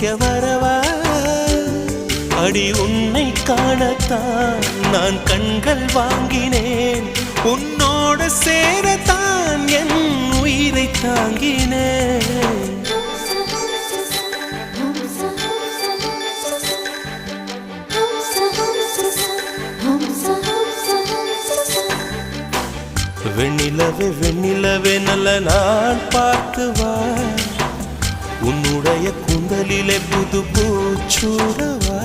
ரசிக்க வரவா அடி உன்னை காணத்தான் நான் கண்கள் வாங்கினேன் உன்னோட சேரத்தான் என் உயிரை தாங்கினேன் வெண்ணிலவே வெண்ணிலவே நல்ல நான் பார்த்து வா உன்னுடைய குந்தலிலே புது பூச்சூடவா